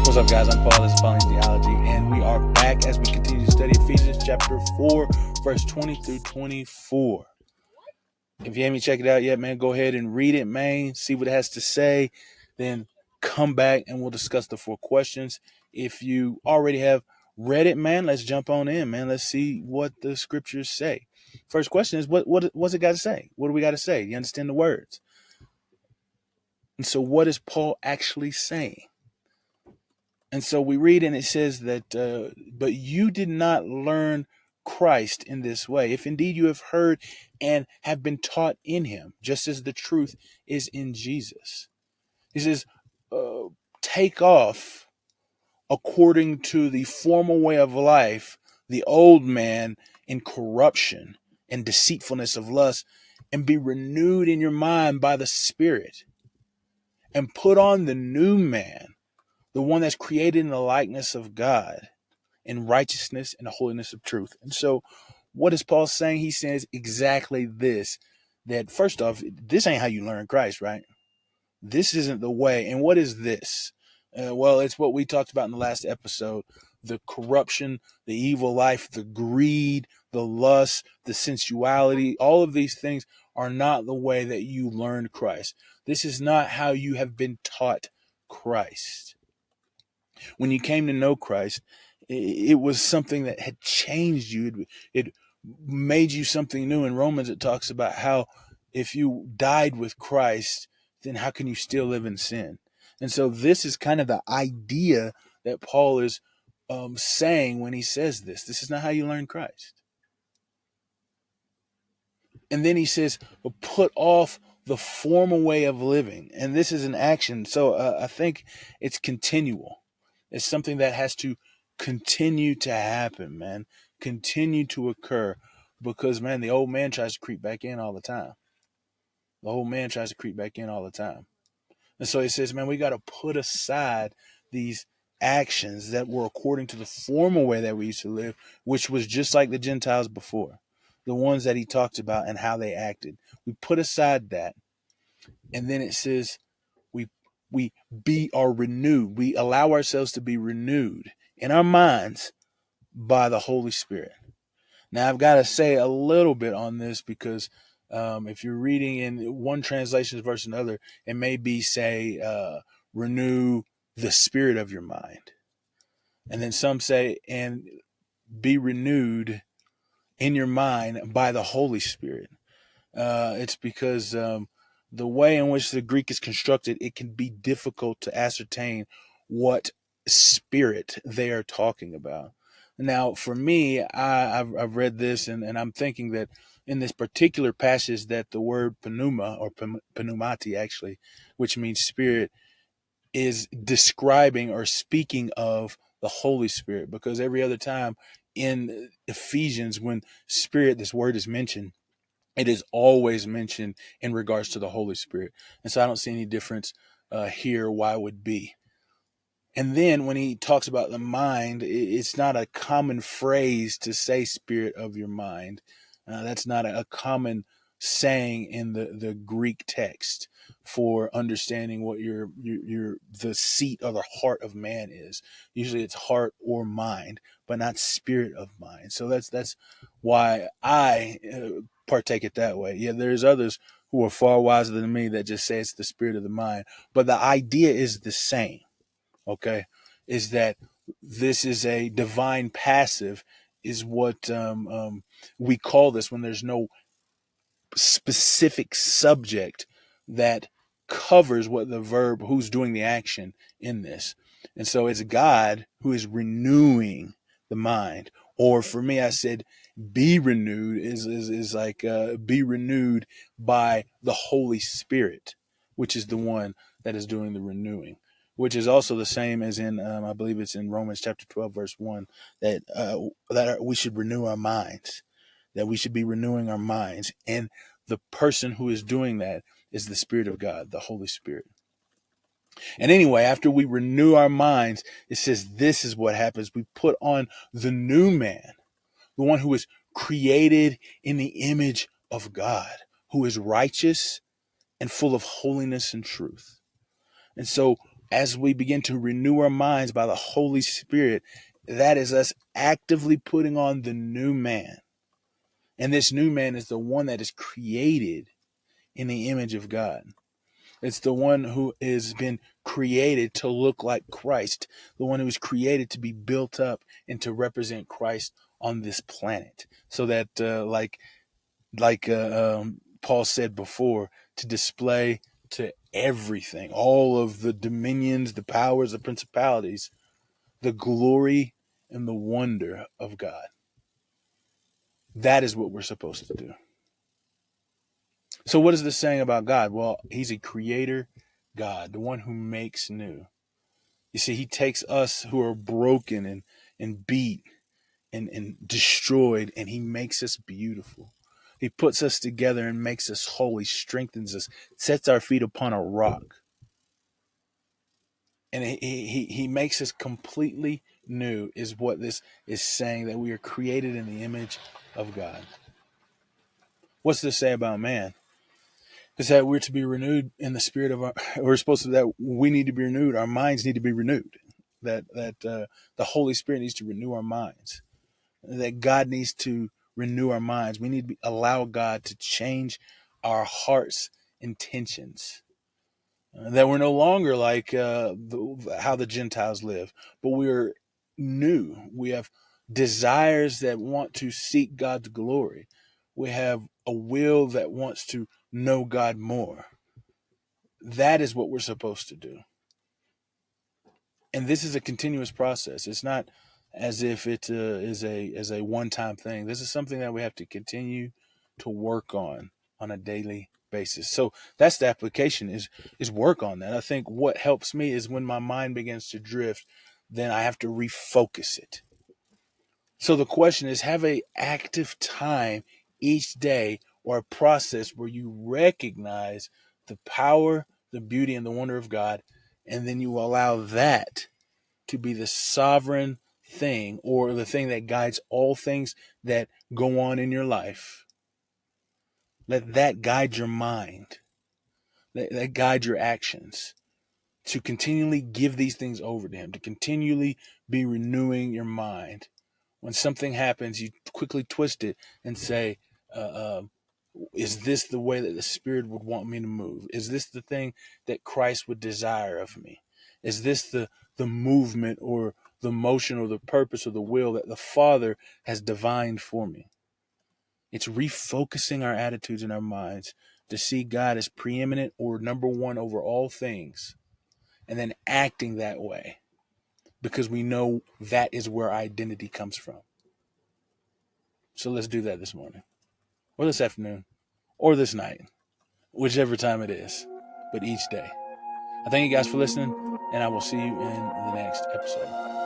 What's up, guys? I'm Paul. This is Paul's Theology, and we are back as we continue to study Ephesians chapter 4, verse 20 through 24. If you haven't checked it out yet, man, go ahead and read it, man. See what it has to say. Then come back and we'll discuss the 4 questions. If you already have read it, man, let's jump on in, man. Let's see what the scriptures say. First question is, what's it got to say? What do we got to say? You understand the words? And so what is Paul actually saying? And so we read, and it says that, but you did not learn Christ in this way, if indeed you have heard and have been taught in him, just as the truth is in Jesus. He says, take off, according to the former way of life, the old man in corruption and deceitfulness of lust, and be renewed in your mind by the Spirit, and put on the new man, the one that's created in the likeness of God, in righteousness and the holiness of truth. And so what is Paul saying? He says exactly this, that first off, this ain't how you learn Christ, right? This isn't the way. And what is this? Well, it's what we talked about in the last episode: the corruption, the evil life, the greed, the lust, the sensuality. All of these things are not the way that you learned Christ. This is not how you have been taught Christ. When you came to know Christ, it was something that had changed you. It made you something new. In Romans, it talks about how if you died with Christ, then how can you still live in sin? And so this is kind of the idea that Paul is saying when he says this. This is not how you learn Christ. And then he says, put off the former way of living. And this is an action. So I think it's continual. It's something that has to continue to happen, man. Continue to occur. Because, man, the old man tries to creep back in all the time. The old man tries to creep back in all the time. And so he says, man, we got to put aside these actions that were according to the former way that we used to live, which was just like the Gentiles before. The ones that he talked about and how they acted. We put aside that. And then it says, we are renewed. We allow ourselves to be renewed in our minds by the Holy Spirit. Now, I've got to say a little bit on this because if you're reading in one translation versus another, it may be say, renew the spirit of your mind. And then some say, and be renewed in your mind by the Holy Spirit. It's because the way in which the Greek is constructed, it can be difficult to ascertain what spirit they are talking about. Now, for me, I've read this, and I'm thinking that in this particular passage that the word pneuma, or pneumati actually, which means spirit, is describing or speaking of the Holy Spirit, because every other time in Ephesians when spirit, this word is mentioned, it is always mentioned in regards to the Holy Spirit. And so I don't see any difference here why it would be. And then when he talks about the mind, it's not a common phrase to say spirit of your mind. That's not a common saying in the Greek text for understanding what the seat or the heart of man is. Usually it's heart or mind, but not spirit of mind. So that's why I partake it that way. Yeah, there's others who are far wiser than me that just say it's the spirit of the mind, but the idea is the same. Okay, is that this is a divine passive, is what we call this when there's no specific subject that covers what the verb, who's doing the action in this. And so it's God who is renewing the mind. Or for me, I said, be renewed is like be renewed by the Holy Spirit, which is the one that is doing the renewing, which is also the same as in, I believe it's in Romans chapter 12, verse 1, that we should renew our minds, that we should be renewing our minds. And the person who is doing that is the Spirit of God, the Holy Spirit. And anyway, after we renew our minds, it says this is what happens. We put on the new man, the one who is created in the image of God, who is righteous and full of holiness and truth. And so as we begin to renew our minds by the Holy Spirit, that is us actively putting on the new man. And this new man is the one that is created in the image of God. It's the one who has been created to look like Christ, the one who was created to be built up and to represent Christ on this planet. So that, Paul said before, to display to everything, all of the dominions, the powers, the principalities, the glory and the wonder of God. That is what we're supposed to do. So what is this saying about God? Well, he's a creator God, the one who makes new. You see, he takes us who are broken and beat and destroyed, and he makes us beautiful. He puts us together and makes us whole. He strengthens us, sets our feet upon a rock. And he makes us completely new, is what this is saying, that we are created in the image of God. What's this say about man? Is that we're to be renewed in the spirit of our, we're supposed to, that we need to be renewed. Our minds need to be renewed. That the Holy Spirit needs to renew our minds. That God needs to renew our minds. We need to allow God to change our heart's intentions. That we're no longer like how the Gentiles live, but we're new. We have desires that want to seek God's glory. We have a will that wants to know God more. That is what we're supposed to do. And this is a continuous process. It's not as if it is a one-time thing. This is something that we have to continue to work on a daily basis. So that's the application, is work on that. I think what helps me is when my mind begins to drift, then I have to refocus it. So the question is, have a active time each day, or a process where you recognize the power, the beauty, and the wonder of God, and then you allow that to be the sovereign thing, or the thing that guides all things that go on in your life. Let that guide your mind. Let that guide your actions. To continually give these things over to him. To continually be renewing your mind. When something happens, you quickly twist it and say, is this the way that the Spirit would want me to move? Is this the thing that Christ would desire of me? Is this the movement or the motion or the purpose or the will that the Father has divined for me? It's refocusing our attitudes and our minds to see God as preeminent or number one over all things, and then acting that way because we know that is where our identity comes from. So let's do that this morning, or this afternoon, or this night, whichever time it is, but each day. I thank you guys for listening, and I will see you in the next episode.